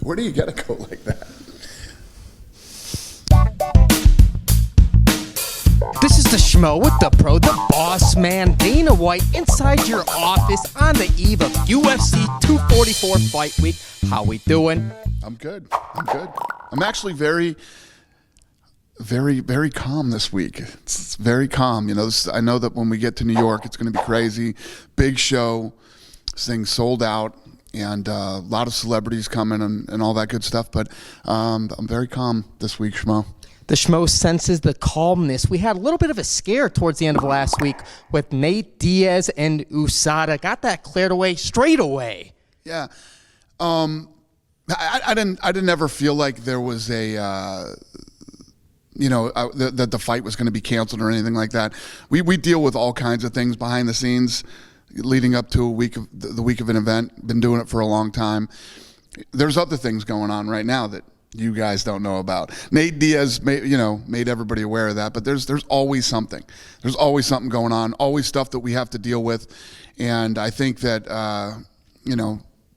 Where do you get a coat like that? This is the Schmo with the Pro, the boss man, Dana White, inside your office on the eve of UFC 244 Fight Week. How we doing? I'm good. I'm actually very calm this week. It's very calm. You know, I know that when we get to New York, it's going to be crazy. Big show. This thing's sold out. And a lot of celebrities coming and all that good stuff. But I'm very calm this week, Schmo. The Schmo senses the calmness. We had a little bit of a scare towards the end of last week with Nate Diaz and USADA. Got that cleared away straight away. Yeah. I didn't ever feel like there was that the fight was going to be canceled or anything like that. We deal with all kinds of things behind the scenes leading up to the week of an event. Been doing it for a long time. There's other things going on right now that you guys don't know about. Nate Diaz made everybody aware of that, but there's always something. There's always something going on, always stuff that we have to deal with. And I think that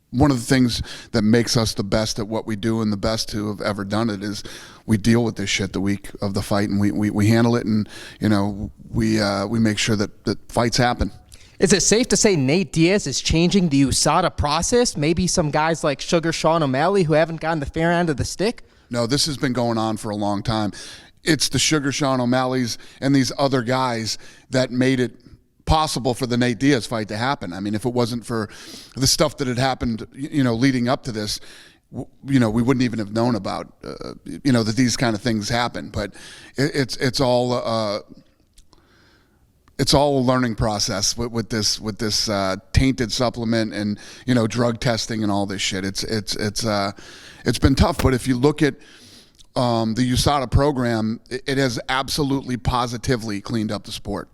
one of the things that makes us the best at what we do and the best to have ever done it is we deal with this shit the week of the fight, and we handle it, and we make sure that fights happen. Is it safe to say Nate Diaz is changing the USADA process? Maybe some guys like Sugar Sean O'Malley who haven't gotten the fair end of the stick? No, this has been going on for a long time. It's the Sugar Sean O'Malleys and these other guys that made it possible for the Nate Diaz fight to happen. I mean, if it wasn't for the stuff that had happened, leading up to this, we wouldn't even have known about, that these kind of things happen. But it's all a learning process with this tainted supplement and drug testing and all this shit. It's been tough. But if you look at the USADA program, it has absolutely positively cleaned up the sport.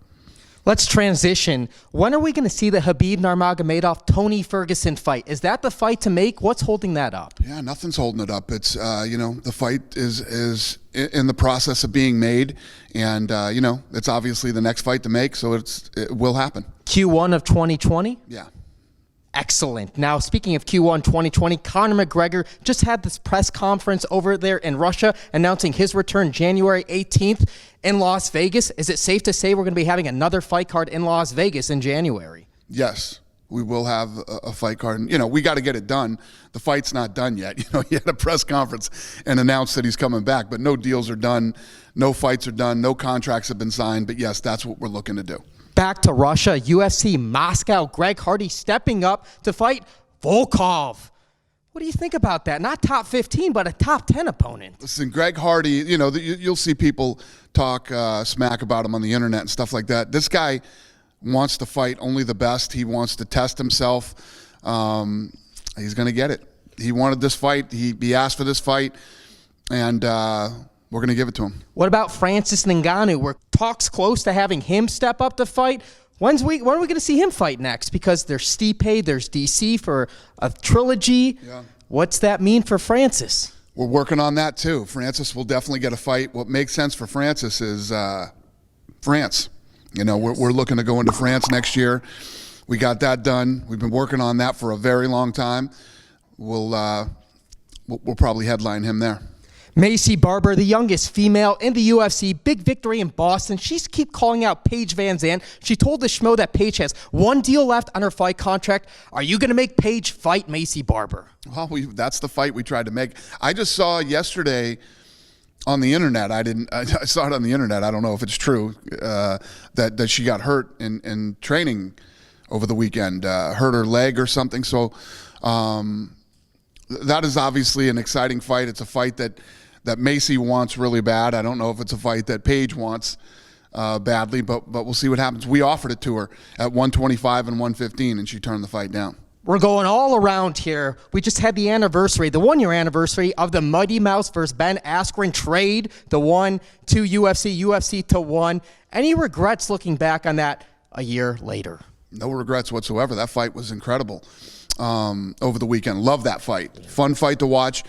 Let's transition. When are we going to see the Khabib Nurmagomedov Tony Ferguson fight? Is that the fight to make? What's holding that up? Yeah, nothing's holding it up. It's the fight is in the process of being made, and it's obviously the next fight to make, so it will happen. Q1 of 2020? Yeah. Excellent. Now, speaking of Q1 2020, Conor McGregor just had this press conference over there in Russia announcing his return January 18th in Las Vegas. Is it safe to say we're going to be having another fight card in Las Vegas in January? Yes, we will have a fight card. We got to get it done. The fight's not done yet. He had a press conference and announced that he's coming back, but no deals are done, no fights are done, no contracts have been signed. But yes, that's what we're looking to do. Back to Russia, UFC Moscow, Greg Hardy stepping up to fight Volkov. What do you think about that? Not top 15, but a top 10 opponent. Listen, Greg Hardy, you'll see people talk smack about him on the internet and stuff like that. This guy wants to fight only the best. He wants to test himself. He's going to get it. He wanted this fight. He asked for this fight, and we're going to give it to him. What about Francis Ngannou? Were talks close to having him step up to fight? When are we going to see him fight next? Because there's Stipe, there's DC for a trilogy. Yeah. What's that mean for Francis? We're working on that too. Francis will definitely get a fight. What makes sense for Francis is France. We're looking to go into France next year. We got that done. We've been working on that for a very long time. We'll probably headline him there. Maycee Barber, the youngest female in the UFC, big victory in Boston. She's keep calling out Paige Van Zant. She told the Schmo that Paige has one deal left on her fight contract. Are you going to make Paige fight Maycee Barber? Well, that's the fight we tried to make. I just saw yesterday on the internet. I saw it on the internet. I don't know if it's true that she got hurt in training over the weekend, hurt her leg or something. So that is obviously an exciting fight. It's a fight that Maycee wants really bad. I don't know if it's a fight that Paige wants badly, but we'll see what happens. We offered it to her at 125 and 115, and she turned the fight down. We're going all around here. We just had the anniversary, the one-year anniversary of the Mighty Mouse versus Ben Askren trade, the 1 to UFC to 1. Any regrets looking back on that a year later? No regrets whatsoever. That fight was incredible over the weekend. Love that fight. Fun fight to watch.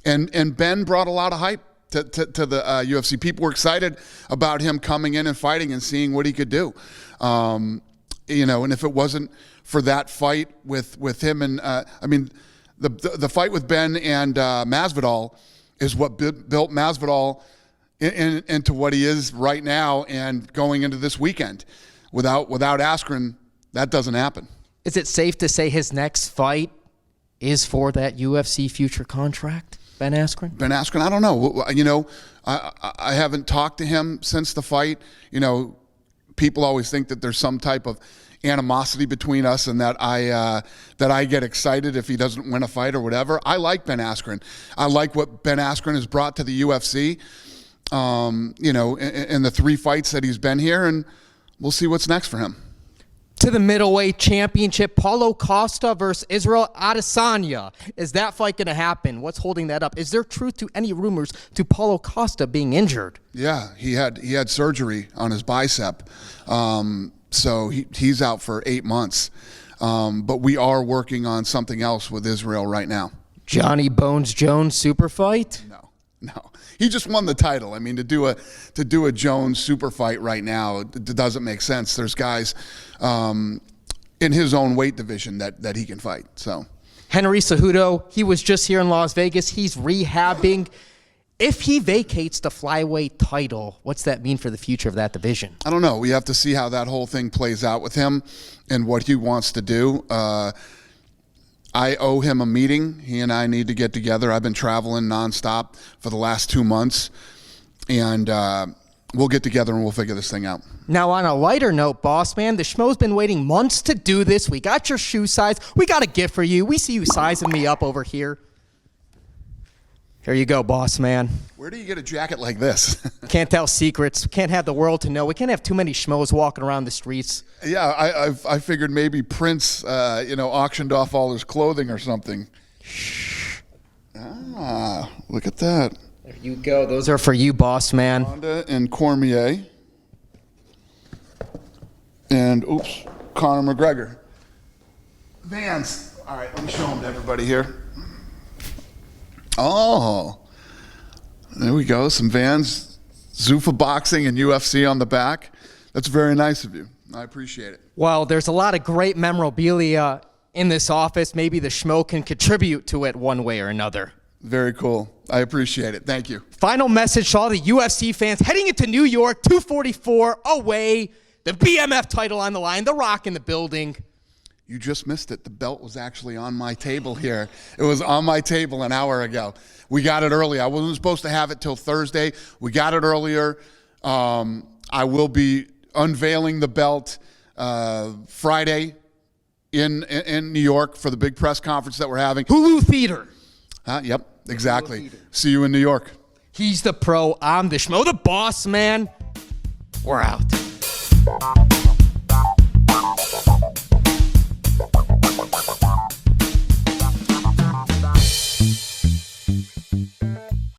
And Ben brought a lot of hype to the UFC. People were excited about him coming in and fighting and seeing what he could do. And if it wasn't for that fight with him and, The fight with Ben and Masvidal is what built Masvidal into what he is right now and going into this weekend. Without Askren, that doesn't happen. Is it safe to say his next fight is for that UFC future contract, Ben Askren? Ben Askren, I don't know. You know, I haven't talked to him since the fight. You know, people always think that there's some type of animosity between us and that I get excited if he doesn't win a fight or whatever. I like Ben Askren. I like what Ben Askren has brought to the UFC, you know, in the 3 fights that he's been here, and we'll see what's next for him. To the middleweight championship, Paulo Costa versus Israel Adesanya. Is that fight going to happen? What's holding that up? Is there truth to any rumors to Paulo Costa being injured? Yeah, he had surgery on his bicep, so he's out for 8 months. But we are working on something else with Israel right now. Johnny Bones Jones super fight? No. He just won the title. I mean, to do a Jones super fight right now, it doesn't make sense. There's guys in his own weight division that he can fight. So Henry Cejudo, he was just here in Las Vegas. He's rehabbing. If he vacates the flyweight title, what's that mean for the future of that division? I don't know. We have to see how that whole thing plays out with him and what he wants to do. I owe him a meeting. He and I need to get together. I've been traveling nonstop for the last 2 months, and we'll get together and we'll figure this thing out. Now, on a lighter note, Bossman, the Schmo's been waiting months to do this. We got your shoe size. We got a gift for you. We see you sizing me up over here. Here you go, Bossman. Where do you get a jacket like this? Can't tell secrets. Can't have the world to know. We can't have too many Schmoes walking around the streets. Yeah, I figured maybe Prince, auctioned off all his clothing or something. Shh. Ah, look at that. There you go. Those are for you, Bossman. Honda and Cormier. And, Conor McGregor. Vans. All right, let me show them to everybody here. Oh, there we go. Some Vans, Zuffa Boxing and UFC on the back. That's very nice of you. I appreciate it. Well, there's a lot of great memorabilia in this office. Maybe the Schmo can contribute to it one way or another. Very cool. I appreciate it. Thank you. Final message to all the UFC fans heading into New York, 244 away. The BMF title on the line. The Rock in the building. You just missed it. The belt was actually on my table here. It was on my table an hour ago. We got it early. I wasn't supposed to have it till Thursday. We got it earlier. I will be unveiling the belt Friday in New York for the big press conference that we're having. Hulu Theater. Yep, exactly. See you in New York. He's the pro. I'm the Schmo, the boss man. We're out.